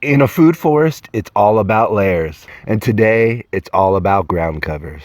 In a food forest, it's all about layers, and today it's all about ground covers.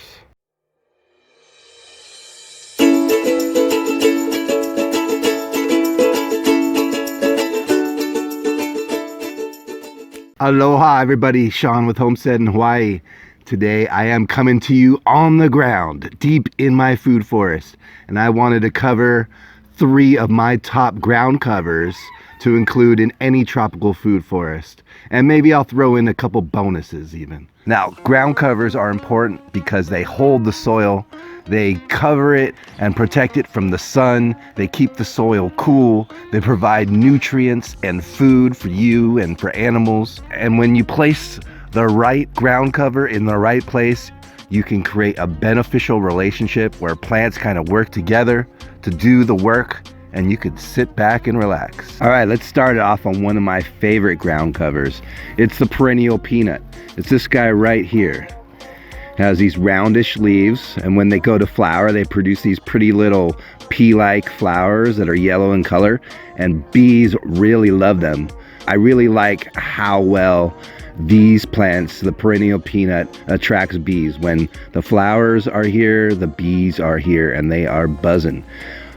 Aloha everybody, Sean with Homestead in Hawaii. Today I am coming to you on the ground, deep in my food forest, and I wanted to cover 3 of my top ground covers to include in any tropical food forest. And maybe I'll throw in a couple bonuses even. Now, ground covers are important because they hold the soil, they cover it and protect it from the sun, they keep the soil cool, they provide nutrients and food for you and for animals. And when you place the right ground cover in the right place, you can create a beneficial relationship where plants kind of work together to do the work, and you could sit back and relax. All right, let's start it off on one of my favorite ground covers. It's the Perennial Peanut. It's this guy right here. It has these roundish leaves, and when they go to flower, they produce these pretty little pea-like flowers that are yellow in color, and bees really love them. I really like how well these plants, the Perennial Peanut, attracts bees. When the flowers are here, the bees are here, and they are buzzing.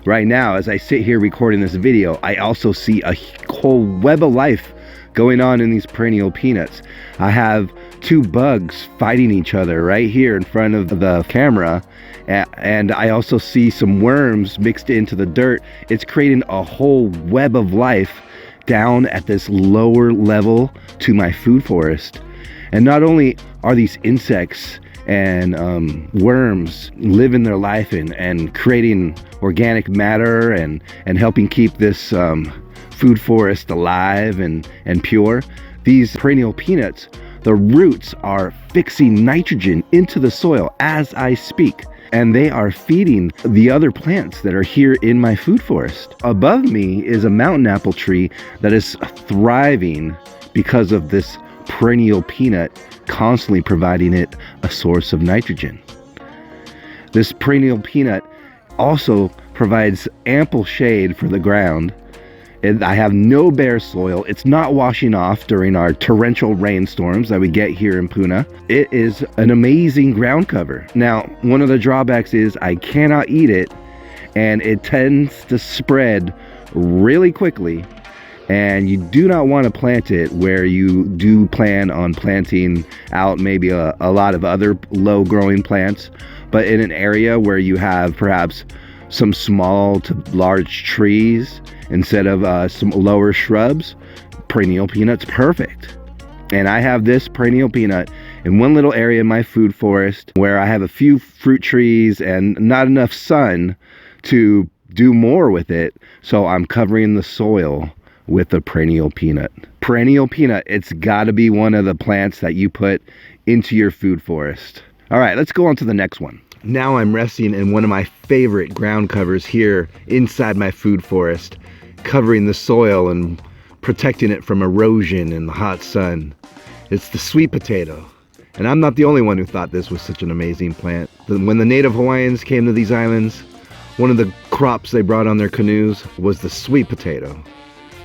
Right now, as I sit here recording this video, I also see a whole web of life going on in these Perennial Peanuts. I have 2 bugs fighting each other right here in front of the camera, and I also see some worms mixed into the dirt. It's creating a whole web of life down at this lower level to my food forest. And not only are these insects and worms living their life and creating organic matter and helping keep this food forest alive and pure, these Perennial Peanuts, the roots are fixing nitrogen into the soil as I speak, and they are feeding the other plants that are here in my food forest. Above me is a mountain apple tree that is thriving because of this Perennial Peanut constantly providing it a source of nitrogen. This Perennial Peanut also provides ample shade for the ground. I have no bare soil. It's not washing off during our torrential rainstorms that we get here in Puna. It is an amazing ground cover. Now, one of the drawbacks is I cannot eat it, and it tends to spread really quickly. And you do not want to plant it where you do plan on planting out maybe a lot of other low growing plants, but in an area where you have perhaps some small to large trees instead of some lower shrubs. Perennial Peanut's perfect. And I have this Perennial Peanut in one little area in my food forest where I have a few fruit trees and not enough sun to do more with it, so I'm covering the soil with the Perennial Peanut. Perennial Peanut, it's gotta be one of the plants that you put into your food forest. All right, let's go on to the next one. Now I'm resting in one of my favorite ground covers here inside my food forest, covering the soil and protecting it from erosion in the hot sun. It's the sweet potato. And I'm not the only one who thought this was such an amazing plant. When the native Hawaiians came to these islands, one of the crops they brought on their canoes was the sweet potato.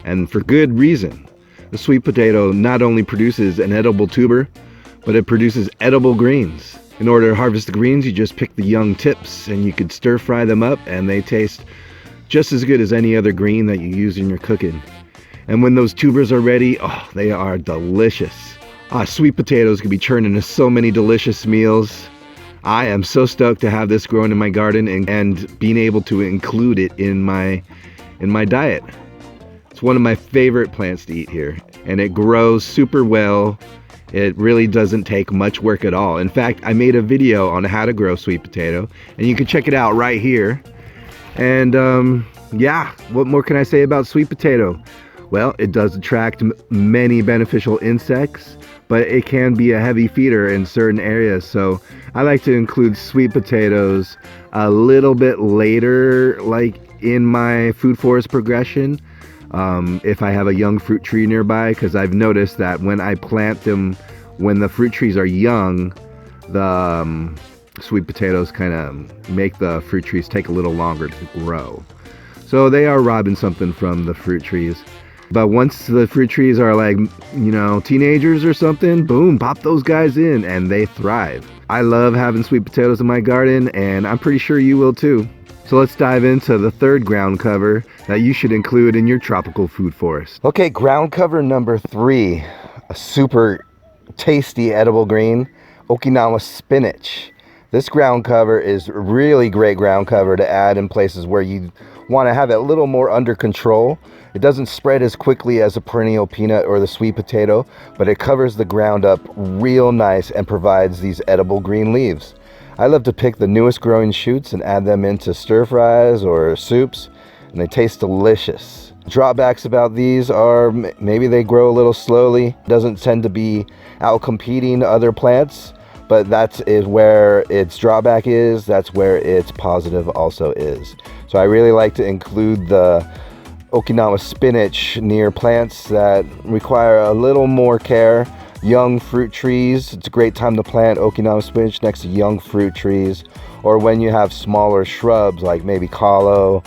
And for good reason. The sweet potato not only produces an edible tuber, but it produces edible greens. In order to harvest the greens, you just pick the young tips and you could stir fry them up, and they taste just as good as any other green that you use in your cooking. And when those tubers are ready, oh, they are delicious. Sweet potatoes can be turned into so many delicious meals. I am so stoked to have this growing in my garden and being able to include it in my diet. It's one of my favorite plants to eat here, and it grows super well. It really doesn't take much work at all. In fact, I made a video on how to grow sweet potato, and you can check it out right here. And yeah, what more can I say about sweet potato? Well, it does attract many beneficial insects, but it can be a heavy feeder in certain areas. So I like to include sweet potatoes a little bit later, like in my food forest progression. If I have a young fruit tree nearby, because I've noticed that when I plant them, when the fruit trees are young, the sweet potatoes kind of make the fruit trees take a little longer to grow. So they are robbing something from the fruit trees. But once the fruit trees are like, teenagers or something, boom, pop those guys in and they thrive. I love having sweet potatoes in my garden, and I'm pretty sure you will too. So let's dive into the third ground cover that you should include in your tropical food forest. Okay, ground cover number 3, a super tasty edible green, Okinawa spinach. This ground cover is really great ground cover to add in places where you want to have it a little more under control. It doesn't spread as quickly as a perennial peanut or the sweet potato, but it covers the ground up real nice and provides these edible green leaves. I love to pick the newest growing shoots and add them into stir fries or soups, and they taste delicious. Drawbacks about these are maybe they grow a little slowly, doesn't tend to be out competing other plants, but that is where its drawback is, that's where its positive also is. So I really like to include the Okinawa spinach near plants that require a little more care. Young fruit trees, it's a great time to plant Okinawa spinach next to young fruit trees, or when you have smaller shrubs like maybe kalo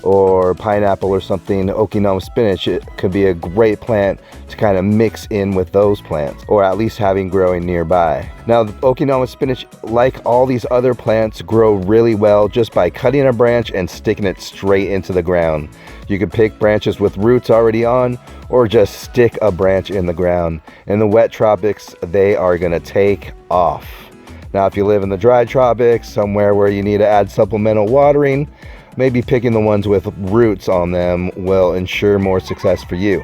or pineapple or something, Okinawa spinach, it could be a great plant to kind of mix in with those plants, or at least having growing nearby. Now, the Okinawa spinach, like all these other plants, grow really well just by cutting a branch and sticking it straight into the ground. You could pick branches with roots already on, or just stick a branch in the ground. In the wet tropics, they are gonna take off. Now, if you live in the dry tropics, somewhere where you need to add supplemental watering, maybe picking the ones with roots on them will ensure more success for you.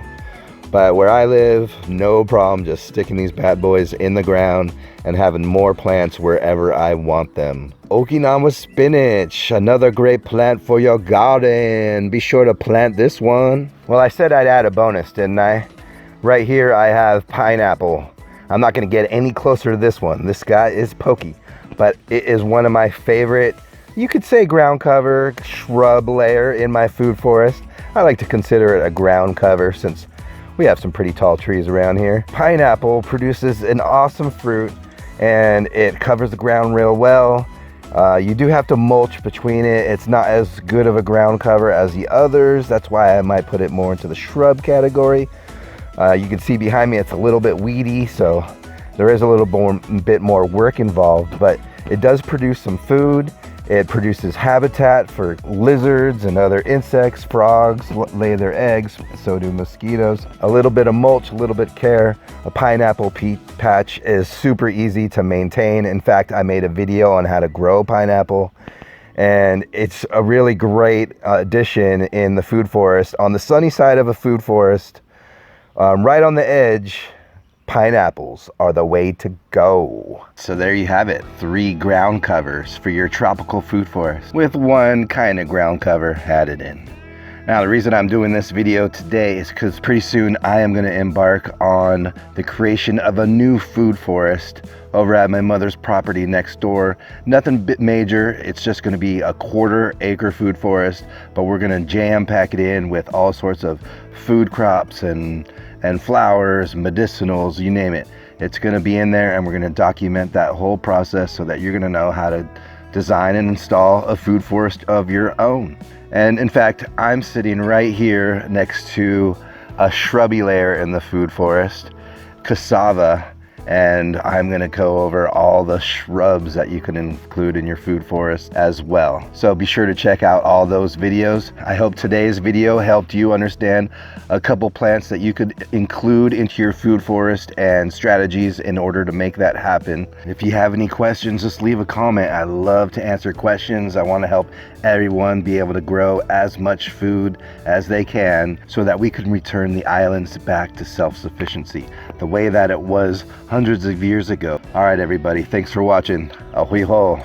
But where I live, no problem just sticking these bad boys in the ground and having more plants wherever I want them. Okinawa spinach, another great plant for your garden. Be sure to plant this one. Well, I said I'd add a bonus, didn't I? Right here I have pineapple. I'm not gonna get any closer to this one. This guy is pokey, but it is one of my favorite, you could say ground cover, shrub layer in my food forest. I like to consider it a ground cover since we have some pretty tall trees around here. Pineapple produces an awesome fruit and it covers the ground real well. You do have to mulch between it. It's not as good of a ground cover as the others. That's why I might put it more into the shrub category. You can see behind me it's a little bit weedy, so there is a little bit more work involved, but it does produce some food. It produces habitat for lizards and other insects. Frogs lay their eggs, so do mosquitoes. A little bit of mulch, a little bit of care. A pineapple patch is super easy to maintain. In fact, I made a video on how to grow pineapple, and it's a really great addition in the food forest. On the sunny side of a food forest, right on the edge, pineapples are the way to go. So there you have it, 3 ground covers for your tropical food forest, with one kind of ground cover added in. Now, the reason I'm doing this video today is because pretty soon I am going to embark on the creation of a new food forest over at my mother's property next door. Nothing major, it's just going to be a 1/4 acre food forest, but we're going to jam pack it in with all sorts of food crops and flowers, medicinals, you name it. It's going to be in there, and we're going to document that whole process so that you're going to know how to design and install a food forest of your own. And in fact, I'm sitting right here next to a shrubby layer in the food forest, cassava, and I'm gonna go over all the shrubs that you can include in your food forest as well. So be sure to check out all those videos. I hope today's video helped you understand a couple plants that you could include into your food forest and strategies in order to make that happen. If you have any questions, just leave a comment. I love to answer questions. I want to help everyone be able to grow as much food as they can so that we can return the islands back to self-sufficiency, the way that it was hundreds of years ago. All right, everybody, thanks for watching. Ahui ho.